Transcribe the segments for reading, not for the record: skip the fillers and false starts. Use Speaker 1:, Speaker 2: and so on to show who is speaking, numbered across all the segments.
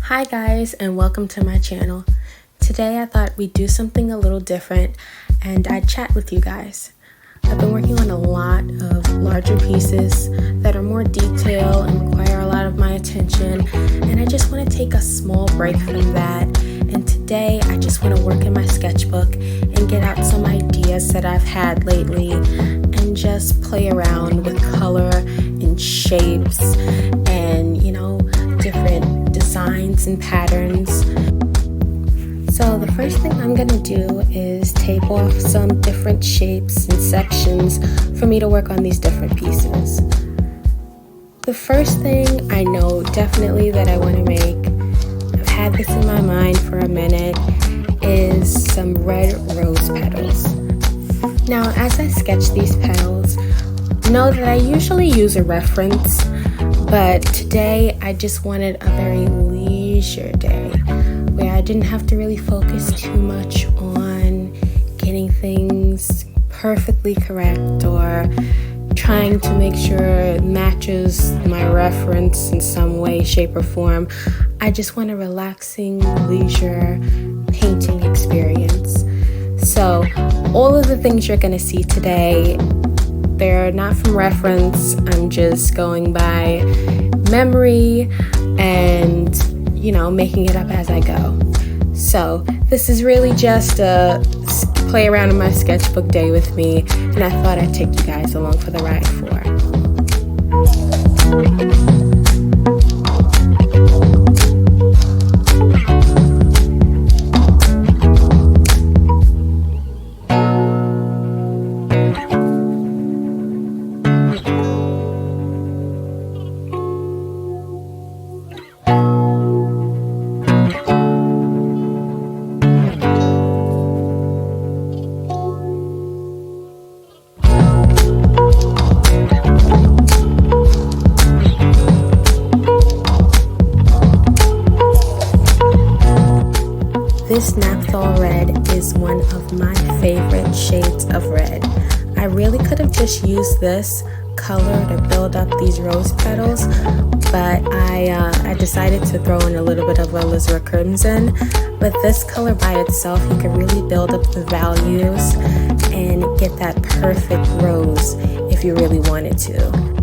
Speaker 1: Hi guys, and welcome to my channel. Today I thought we'd do something a little different and I'd chat with you guys. I've been working on a lot of larger pieces that are more detailed and require a lot of my attention, and I just want to take a small break from that. And today I just want to work in my sketchbook and get out some ideas that I've had lately and just play around with color and shapes and, different designs and patterns. So the first thing I'm going to do is tape off some different shapes and sections for me to work on these different pieces. The first thing I know definitely that I want to make, I've had this in my mind for a minute, is some red rose petals. Now as I sketch these petals, know that I usually use a reference, but today I just wanted a very leisure day where I didn't have to really focus too much on getting things perfectly correct or trying to make sure it matches my reference in some way, shape, or form. I just want a relaxing leisure painting experience. So all of the things you're going to see today, they're not from reference. I'm just going by memory and, making it up as I go. So this is really just a play around in my sketchbook day with me, and I thought I'd take you guys along for the ride for. This Naphthol red is one of my favorite shades of red. I really could have just used this color to build up these rose petals, but I decided to throw in a little bit of alizarin crimson. But this color by itself, you can really build up the values and get that perfect rose if you really wanted to.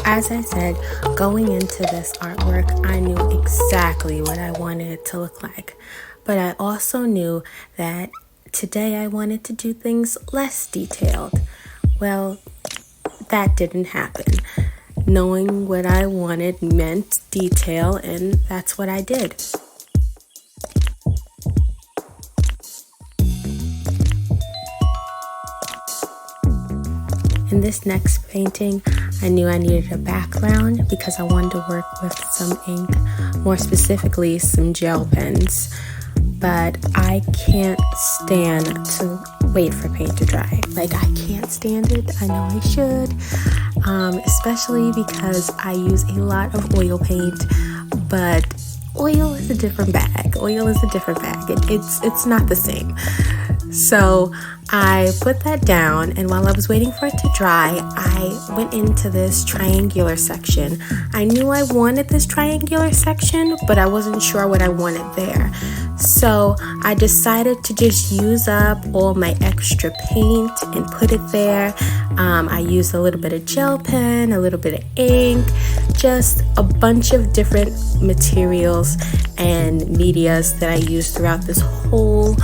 Speaker 1: As I said, going into this artwork, I knew exactly what I wanted it to look like. But I also knew that today I wanted to do things less detailed. Well, that didn't happen. Knowing what I wanted meant detail, and that's what I did. In this next painting, I knew I needed a background because I wanted to work with some ink, more specifically some gel pens. But I can't stand to wait for paint to dry. I can't stand it. I know I should, especially because I use a lot of oil paint, but oil is a different bag. It's not the same. So I put that down, and while I was waiting for it to dry, I went into this triangular section. I knew I wanted this triangular section, but I wasn't sure what I wanted there. So I decided to just use up all my extra paint and put it there. I used a little bit of gel pen, a little bit of ink, just a bunch of different materials and medias that I used throughout this whole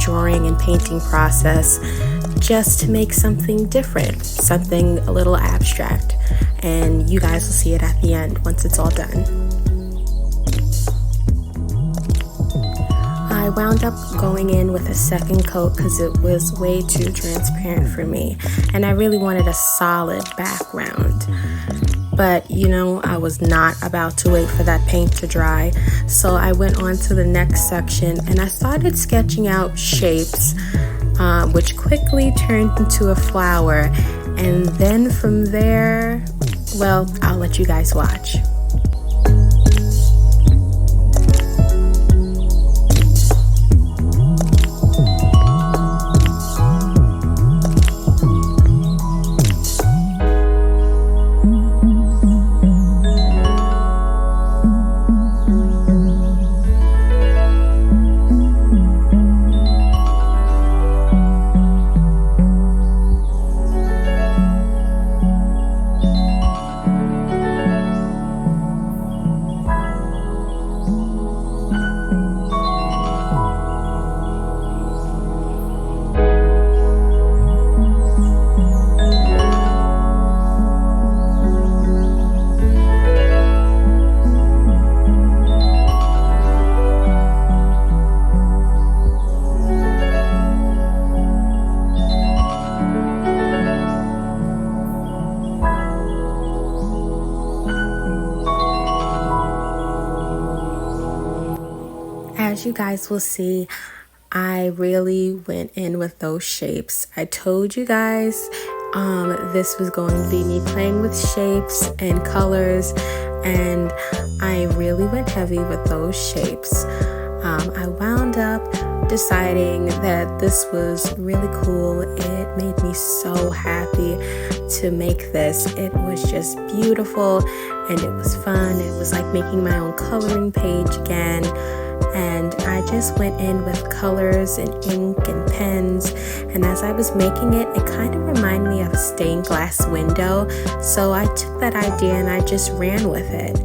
Speaker 1: drawing and painting process, just to make something different, something a little abstract. And you guys will see it at the end once it's all done. I wound up going in with a second coat because it was way too transparent for me, and I really wanted a solid background. But I was not about to wait for that paint to dry, so I went on to the next section and I started sketching out shapes, which quickly turned into a flower. And then from there, well, I'll let you guys watch. as you guys will see, I really went in with those shapes. I told you guys this was going to be me playing with shapes and colors, and I really went heavy with those shapes. I wound up deciding that this was really cool. It made me so happy to make this. It was just beautiful and it was fun. It was like making my own coloring page again. And I just went in with colors and ink and pens, and as I was making it, it kind of reminded me of a stained glass window. So I took that idea and I just ran with it.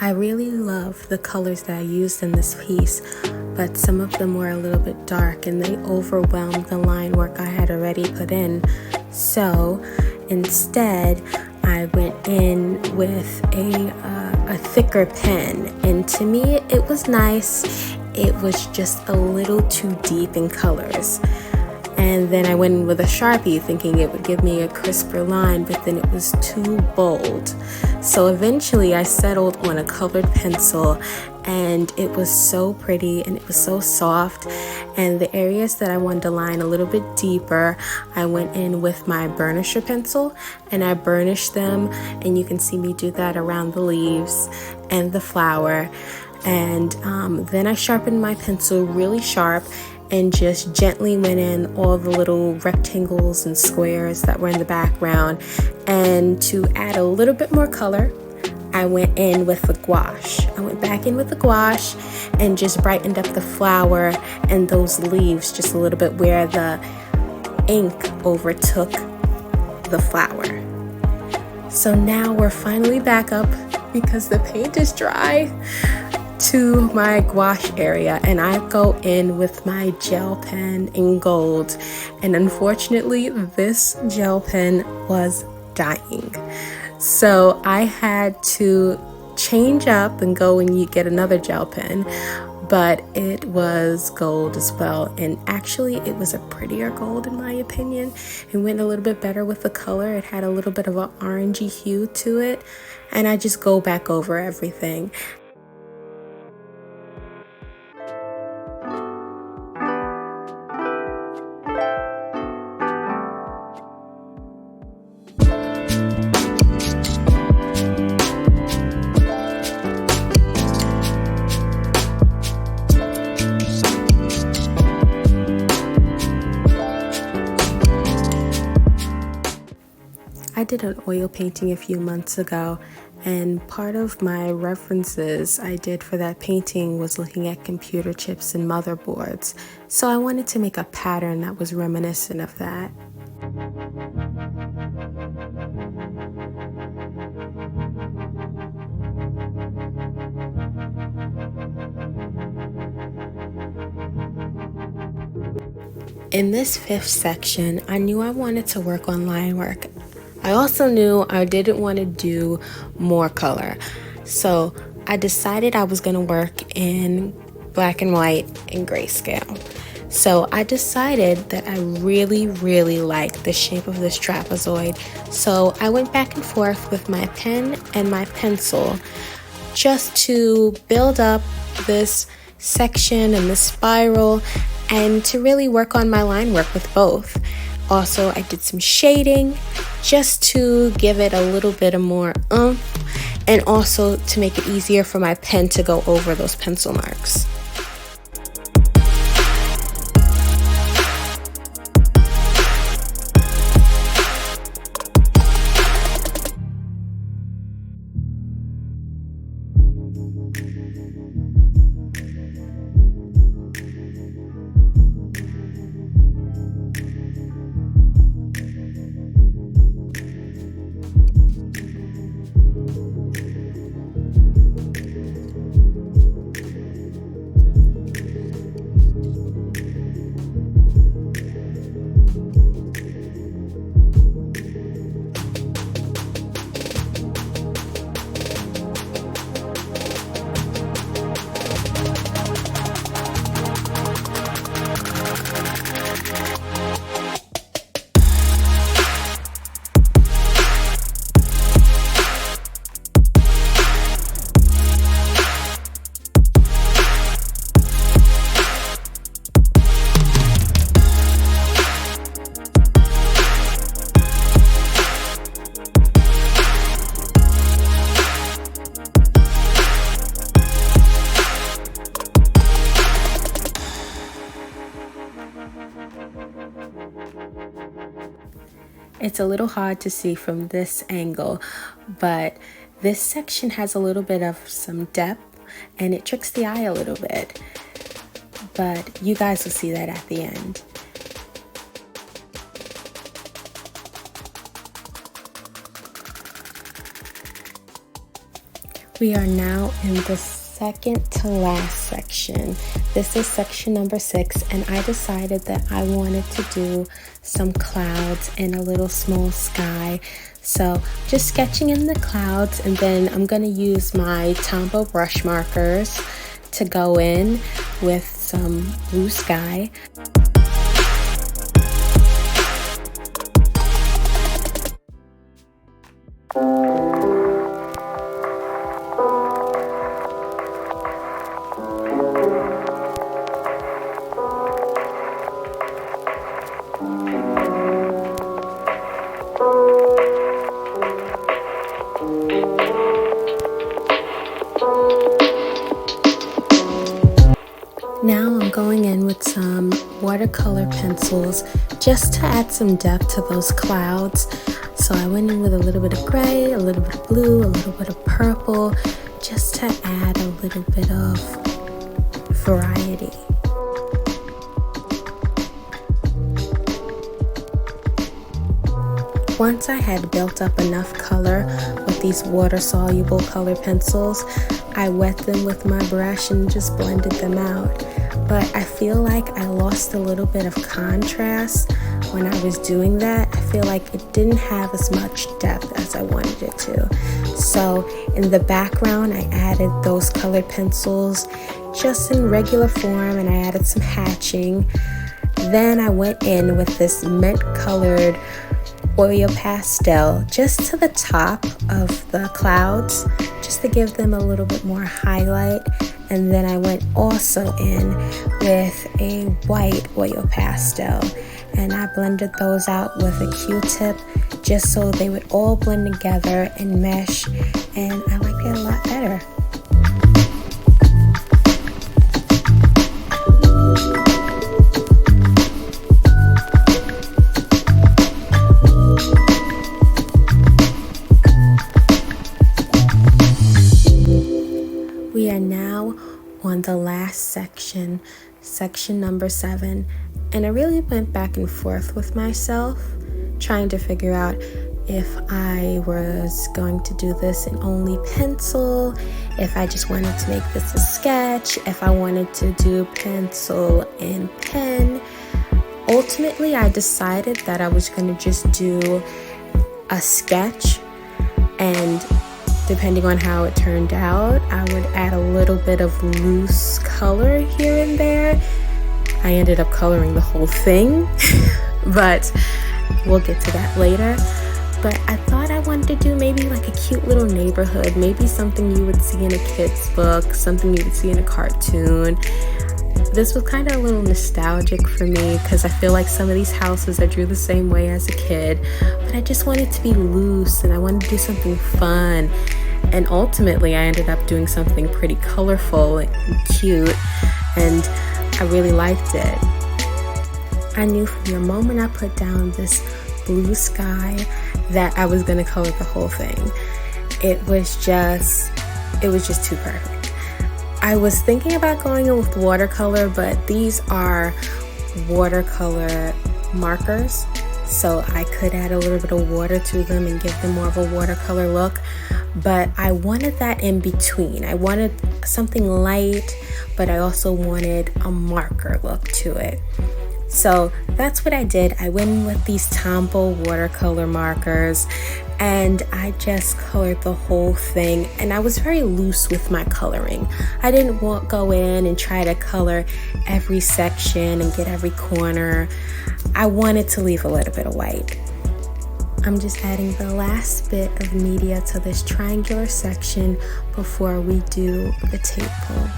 Speaker 1: I really love the colors that I used in this piece, but some of them were a little bit dark and they overwhelmed the line work I had already put in. So instead, I went in with a thicker pen, and to me it was nice. It was just a little too deep in colors. And then I went in with a Sharpie thinking it would give me a crisper line, but then it was too bold. So eventually I settled on a colored pencil, and it was so pretty and it was so soft. And the areas that I wanted to line a little bit deeper, I went in with my burnisher pencil and I burnished them, and you can see me do that around the leaves and the flower. And then I sharpened my pencil really sharp and just gently went in all the little rectangles and squares that were in the background. And to add a little bit more color, I went in with the gouache. I went back in with the gouache and just brightened up the flower and those leaves just a little bit where the ink overtook the flower. So now we're finally back up because the paint is dry to my gouache area, and I go in with my gel pen in gold, and unfortunately this gel pen was dying, so I had to change up and go and get another gel pen, but it was gold as well, and actually it was a prettier gold in my opinion. It went a little bit better with the color. It had a little bit of an orangey hue to it, and I just go back over everything. I did an oil painting a few months ago, and part of my references I did for that painting was looking at computer chips and motherboards. So I wanted to make a pattern that was reminiscent of that. In this fifth section, I knew I wanted to work on line work. I also knew I didn't want to do more color. So I decided I was going to work in black and white and grayscale. So I decided that I really liked the shape of this trapezoid. So I went back and forth with my pen and my pencil just to build up this section and this spiral, and to really work on my line work with both. Also, I did some shading just to give it a little bit of more and also to make it easier for my pen to go over those pencil marks. It's a little hard to see from this angle, but this section has a little bit of some depth and it tricks the eye a little bit, but you guys will see that at the end. We are now in the second to last section. This is section number 6, and I decided that I wanted to do some clouds and a little small sky. So just sketching in the clouds, and then I'm going to use my Tombow brush markers to go in with some blue sky. Now I'm going in with some watercolor pencils just to add some depth to those clouds. So I went in with a little bit of gray, a little bit of blue, a little bit of purple, just to add a little bit of variety. Once I had built up enough color with these water-soluble color pencils, I wet them with my brush and just blended them out. But I feel like I lost a little bit of contrast when I was doing that. I feel like it didn't have as much depth as I wanted it to. So in the background, I added those colored pencils just in regular form, and I added some hatching. Then I went in with this mint colored oil pastel just to the top of the clouds, just to give them a little bit more highlight. And then I went also in with a white oil pastel, and I blended those out with a Q-tip just so they would all blend together and mesh, and I liked it a lot better. We are now on the last section, section number 7, and I really went back and forth with myself, trying to figure out if I was going to do this in only pencil, if I just wanted to make this a sketch, if I wanted to do pencil and pen. Ultimately, I decided that I was going to just do a sketch, and depending on how it turned out, I would add a little bit of loose color here and there. I ended up coloring the whole thing, but we'll get to that later. But I thought I wanted to do maybe like a cute little neighborhood, maybe something you would see in a kid's book, something you would see in a cartoon. This was kind of a little nostalgic for me because I feel like some of these houses I drew the same way as a kid, but I just wanted to be loose and I wanted to do something fun. And ultimately I ended up doing something pretty colorful and cute, and I really liked it. I knew from the moment I put down this blue sky that I was going to color the whole thing. It was just too perfect. I was thinking about going in with watercolor, but these are watercolor markers, so I could add a little bit of water to them and give them more of a watercolor look. But I wanted that in between. I wanted something light, but I also wanted a marker look to it. So that's what I did. I went in with these Tombow watercolor markers and I just colored the whole thing, and I was very loose with my coloring. I didn't go in and try to color every section and get every corner. I wanted to leave a little bit of white. I'm just adding the last bit of media to this triangular section before we do the tape pull.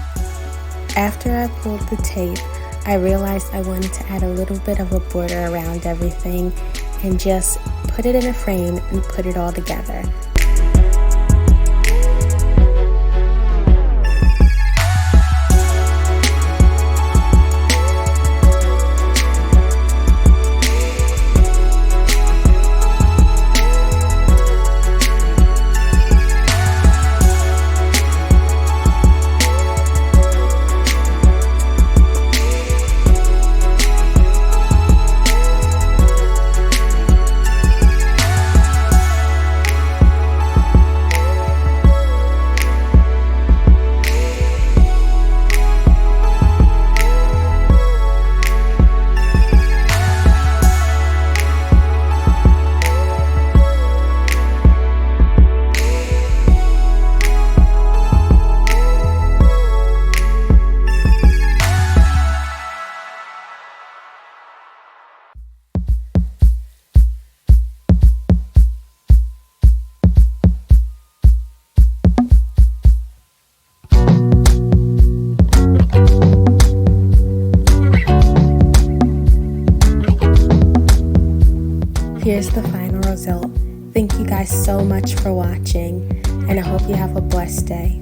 Speaker 1: After I pulled the tape, I realized I wanted to add a little bit of a border around everything and just put it in a frame and put it all together. Here's the final result. Thank you guys so much for watching, and I hope you have a blessed day.